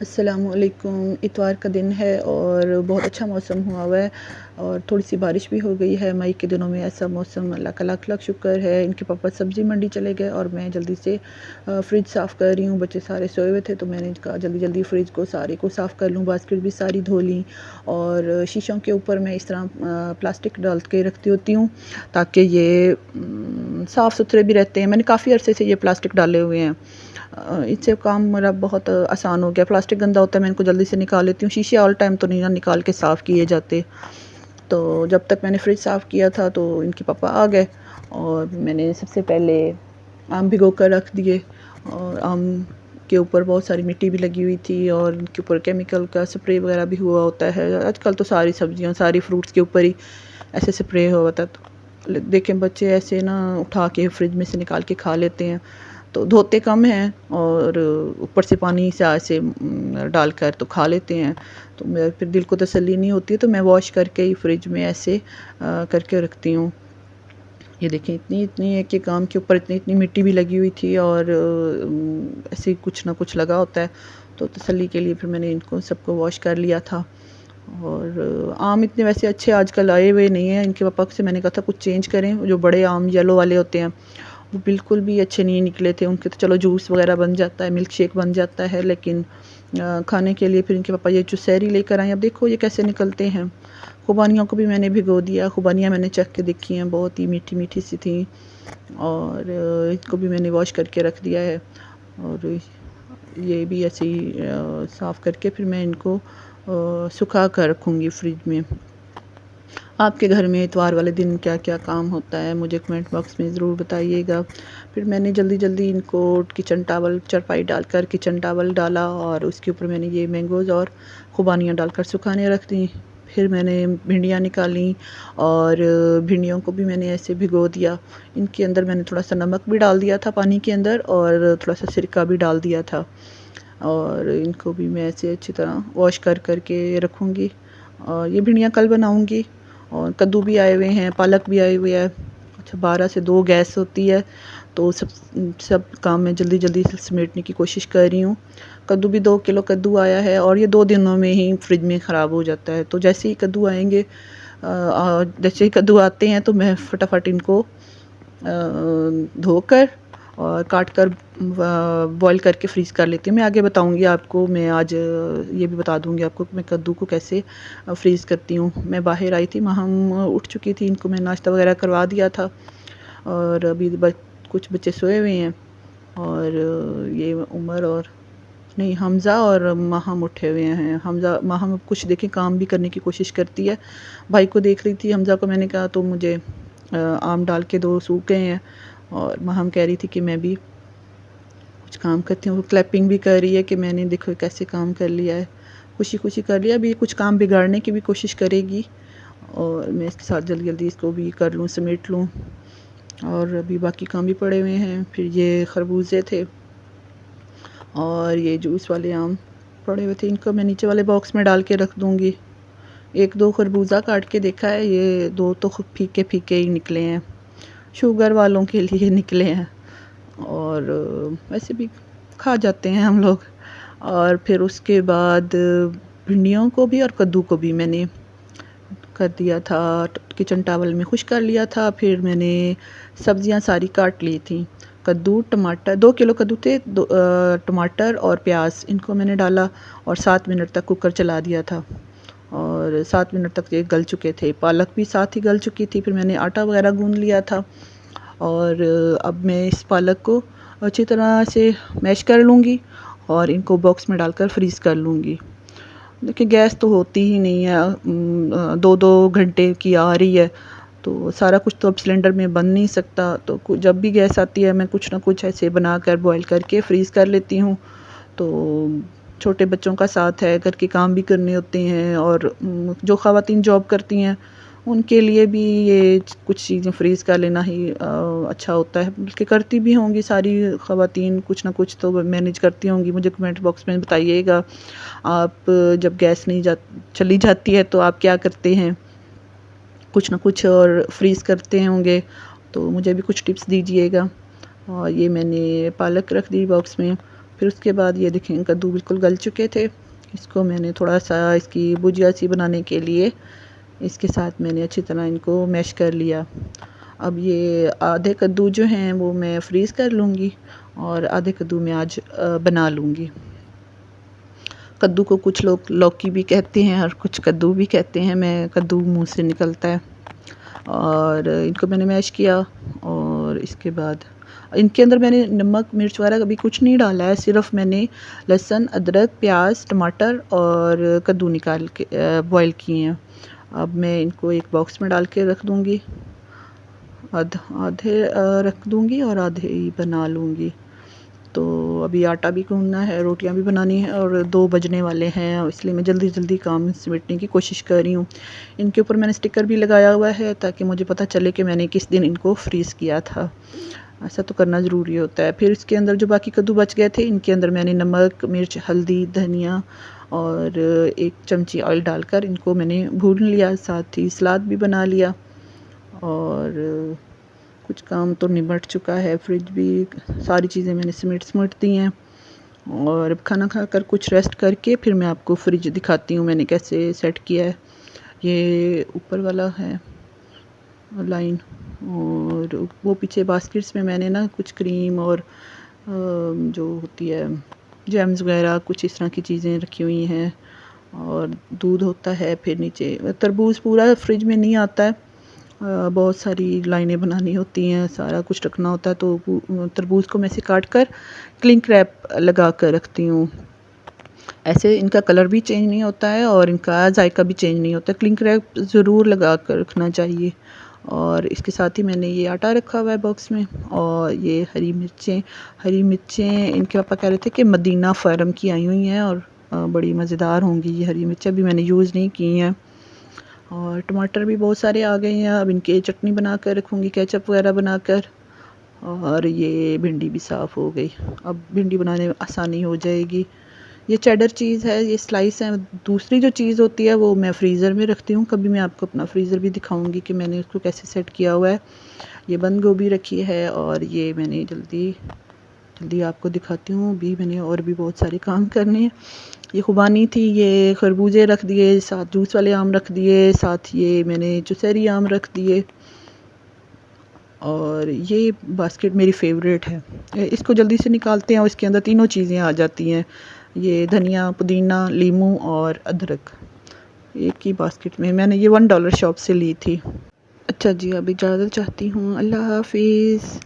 अस्सलामुअलैकुम। इतवार का दिन है और बहुत अच्छा मौसम हुआ है और थोड़ी सी बारिश भी हो गई है। मई के दिनों में ऐसा मौसम, अल्लाह का लाख लाख शुक्र है। इनके पापा सब्ज़ी मंडी चले गए और मैं जल्दी से फ्रिज साफ़ कर रही हूँ। बच्चे सारे सोए हुए थे तो मैंने कहा जल्दी जल्दी फ्रिज को सारे को साफ़ कर लूँ। बास्केट भी सारी धो ली और शीशों के ऊपर मैं इस तरह प्लास्टिक डाल के रखती होती हूँ ताकि ये साफ़ सुथरे भी रहते हैं। मैंने काफ़ी अरसे से ये प्लास्टिक डाले हुए हैं। इससे काम मेरा बहुत आसान हो गया। प्लास्टिक गंदा होता है, मैं इनको जल्दी से निकाल लेती हूँ। शीशे ऑल टाइम तो नहीं ना निकाल के साफ़ किए जाते। तो जब तक मैंने फ्रिज साफ़ किया था तो इनके पापा आ गए और मैंने सबसे पहले आम भिगो कर रख दिए और आम के ऊपर बहुत सारी मिट्टी भी लगी हुई थी और इनके ऊपर केमिकल का स्प्रे वगैरह भी हुआ होता है। आजकल तो सारी सब्जियां, सारी फ्रूट्स के ऊपर ही ऐसे स्प्रे हुआ होता है। तो देखें बच्चे ऐसे ना उठा के फ्रिज में से निकाल के खा लेते हैं। तो धोते कम हैं और ऊपर से पानी से डालकर तो खा लेते हैं। तो मैं फिर दिल को तसल्ली नहीं होती है तो मैं वॉश करके ही फ्रिज में ऐसे करके रखती हूँ। ये देखें इतनी इतनी एक एक आम के ऊपर इतनी इतनी मिट्टी भी लगी हुई थी और ऐसे ही कुछ ना कुछ लगा होता है। तो तसल्ली के लिए फिर मैंने इनको सबको वॉश कर लिया था। और आम इतने वैसे अच्छे आजकल आए हुए नहीं हैं। इनके पापा से मैंने कहा था कुछ चेंज करें। जो बड़े आम येलो वाले होते हैं वो बिल्कुल भी अच्छे नहीं निकले थे। उनके तो चलो जूस वगैरह बन जाता है, मिल्क शेक बन जाता है, लेकिन खाने के लिए फिर इनके पापा ये चुसेरी लेकर आए। अब देखो ये कैसे निकलते हैं। खुबानियों को भी मैंने भिगो दिया। खुबानियाँ मैंने चख के देखी हैं, बहुत ही मीठी मीठी सी थी और इसको भी मैंने वॉश करके रख दिया है। और ये भी ऐसे ही साफ़ करके फिर मैं इनको सुखा कर रखूँगी फ्रिज में। आपके घर में इतवार वाले दिन क्या क्या काम होता है मुझे कमेंट बॉक्स में ज़रूर बताइएगा। फिर मैंने जल्दी जल्दी इनको किचन टावल, चारपाई डालकर किचन टावल डाला और उसके ऊपर मैंने ये मैंगोज़ और खुबानियाँ डालकर सुखाने रख दी। फिर मैंने भिंडियाँ निकाली और भिंडियों को भी मैंने ऐसे भिगो दिया। इनके अंदर मैंने थोड़ा सा नमक भी डाल दिया था पानी के अंदर और थोड़ा सा सिरका भी डाल दिया था और इनको भी मैं ऐसे अच्छी तरह वॉश कर के रखूँगी। और ये भिंडियाँ कल बनाऊँगी। और कद्दू भी आए हुए हैं, पालक भी आए हुए हैं। अच्छा 12 से 2 गैस होती है तो सब काम मैं जल्दी जल्दी से समेटने की कोशिश कर रही हूँ। कद्दू भी 2 किलो कद्दू आया है और ये 2 दिनों में ही फ्रिज में ख़राब हो जाता है। तो जैसे ही कद्दू आएंगे जैसे ही कद्दू आते हैं तो मैं फटाफट इनको धोकर और काट कर बॉईल करके फ्रीज़ कर लेती हूँ। मैं आगे बताऊँगी आपको। मैं आज ये भी बता दूँगी आपको कि मैं कद्दू को कैसे फ्रीज़ करती हूँ। मैं बाहर आई थी, हम उठ चुकी थी, इनको मैं नाश्ता वगैरह करवा दिया था और अभी कुछ बच्चे सोए हुए हैं और ये उमर और नहीं हमज़ा और माहम उठे हुए हैं। माहम कुछ देखें काम भी करने की कोशिश करती है। भाई को देख रही थी। हमज़ा को मैंने कहा तो मुझे आम डाल के 2 सूख गए हैं और माहम कह रही थी कि मैं भी कुछ काम करती हूँ। वो क्लैपिंग भी कर रही है कि मैंने देखो कैसे काम कर लिया है, खुशी खुशी कर लिया। अभी कुछ काम बिगाड़ने की भी कोशिश करेगी और मैं इसके साथ जल्दी जल्दी इसको भी कर लूँ, समेट लूँ। और अभी बाकी काम भी पड़े हुए हैं। फिर ये खरबूजे थे और ये जूस वाले आम पड़े हुए थे, इनको मैं नीचे वाले बॉक्स में डाल के रख दूँगी। 1-2 खरबूजा काट के देखा है, ये 2 तो फीके फीके ही निकले हैं, शुगर वालों के लिए निकले हैं और वैसे भी खा जाते हैं हम लोग। और फिर उसके बाद भिंडियों को भी और कद्दू को भी मैंने कर दिया था, किचन टावल में खुश कर लिया था। फिर मैंने सब्जियां सारी काट ली थी। कद्दू, टमाटर, 2 किलो कद्दू थे, टमाटर और प्याज इनको मैंने डाला और 7 मिनट तक कुकर चला दिया था और 7 मिनट तक ये गल चुके थे। पालक भी साथ ही गल चुकी थी। फिर मैंने आटा वगैरह गूंद लिया था और अब मैं इस पालक को अच्छी तरह से मैश कर लूँगी और इनको बॉक्स में डालकर फ्रीज़ कर लूँगी। देखिए गैस तो होती ही नहीं है, 2-2 घंटे की आ रही है तो सारा कुछ तो अब सिलेंडर में बन नहीं सकता। तो जब भी गैस आती है मैं कुछ ना कुछ ऐसे बनाकर बॉईल करके फ्रीज़ कर लेती हूँ। तो छोटे बच्चों का साथ है, घर के काम भी करने होते हैं और जो ख़वातीन जॉब करती हैं उनके लिए भी ये कुछ चीज़ें फ्रीज़ कर लेना ही अच्छा होता है। बल्कि करती भी होंगी सारी ख़वातीन, कुछ ना कुछ तो मैनेज करती होंगी। मुझे कमेंट बॉक्स में बताइएगा आप जब गैस नहीं चली जाती है तो आप क्या करते हैं? कुछ ना कुछ और फ्रीज़ करते होंगे तो मुझे भी कुछ टिप्स दीजिएगा। और ये मैंने पालक रख दी बॉक्स में। फिर उसके बाद ये देखें कद्दू बिल्कुल गल चुके थे। इसको मैंने थोड़ा सा इसकी भुजिया सी बनाने के लिए इसके साथ मैंने अच्छी तरह इनको मैश कर लिया। अब ये आधे कद्दू जो हैं वो मैं फ्रीज़ कर लूँगी और आधे कद्दू मैं आज बना लूँगी। कद्दू को कुछ लोग लौकी भी कहते हैं और कुछ कद्दू भी कहते हैं, मैं कद्दू मुंह से निकलता है। और इनको मैंने मैश किया और इसके बाद इनके अंदर मैंने नमक मिर्च वगैरह कभी कुछ नहीं डाला है, सिर्फ मैंने लहसुन अदरक प्याज टमाटर और कद्दू निकाल के बॉईल किए हैं। अब मैं इनको एक बॉक्स में डाल के रख दूँगी, आधे रख दूँगी और आधे ही बना लूँगी। तो अभी आटा भी गूंदना है, रोटियां भी बनानी है और 2 बजने वाले हैं, इसलिए मैं जल्दी जल्दी काम समेटने की कोशिश कर रही हूँ। इनके ऊपर मैंने स्टिकर भी लगाया हुआ है ताकि मुझे पता चले कि मैंने किस दिन इनको फ्रीज़ किया था। ऐसा तो करना ज़रूरी होता है। फिर इसके अंदर जो बाकी कद्दू बच गए थे इनके अंदर मैंने नमक मिर्च हल्दी धनिया और 1 चमची ऑयल डालकर इनको मैंने भून लिया, साथ ही सलाद भी बना लिया और कुछ काम तो निबट चुका है। फ्रिज भी सारी चीज़ें मैंने समेट दी हैं और अब खाना खाकर कुछ रेस्ट करके फिर मैं आपको फ्रिज दिखाती हूँ मैंने कैसे सेट किया है। ये ऊपर वाला है लाइन और वो पीछे बास्केट्स में मैंने ना कुछ क्रीम और जो होती है जैम्स वगैरह कुछ इस तरह की चीज़ें रखी हुई हैं और दूध होता है। फिर नीचे तरबूज पूरा फ्रिज में नहीं आता है, बहुत सारी लाइनें बनानी होती हैं, सारा कुछ रखना होता है, तो तरबूज को मैं से काट कर क्लिंक रैप लगा कर रखती हूँ। ऐसे इनका कलर भी चेंज नहीं होता है और इनका जायका भी चेंज नहीं होता। क्लिंक रैप ज़रूर लगा कर रखना चाहिए। और इसके साथ ही मैंने ये आटा रखा हुआ है बॉक्स में और ये हरी मिर्चें इनके पापा कह रहे थे कि मदीना फार्म की आई हुई हैं और बड़ी मज़ेदार होंगी। ये हरी मिर्चें भी मैंने यूज़ नहीं की हैं और टमाटर भी बहुत सारे आ गए हैं। अब इनके चटनी बना कर रखूँगी केचप वगैरह बनाकर। और ये भिंडी भी साफ़ हो गई, अब भिंडी बनाने में आसानी हो जाएगी। ये चेडर चीज़ है, ये स्लाइस है। दूसरी जो चीज़ होती है वो मैं फ्रीज़र में रखती हूँ, कभी मैं आपको अपना फ्रीज़र भी दिखाऊंगी कि मैंने उसको कैसे सेट किया हुआ है। ये बंद गोभी रखी है और ये मैंने जल्दी आपको दिखाती हूँ। अभी मैंने और भी बहुत सारे काम करने हैं। ये खुबानी थी, ये खरबूजे रख दिए, साथ जूस वाले आम रख दिए, साथ ये मैंने चुसेरी आम रख दिए और ये बास्केट मेरी फेवरेट है। इसको जल्दी से निकालते हैं और इसके अंदर तीनों चीज़ें आ जाती हैं, ये धनिया पुदीना लीमू और अदरक। एक ही बास्केट में मैंने ये $1 शॉप से ली थी। अच्छा जी, अब इजाज़त चाहती हूँ, अल्लाह हाफिज़।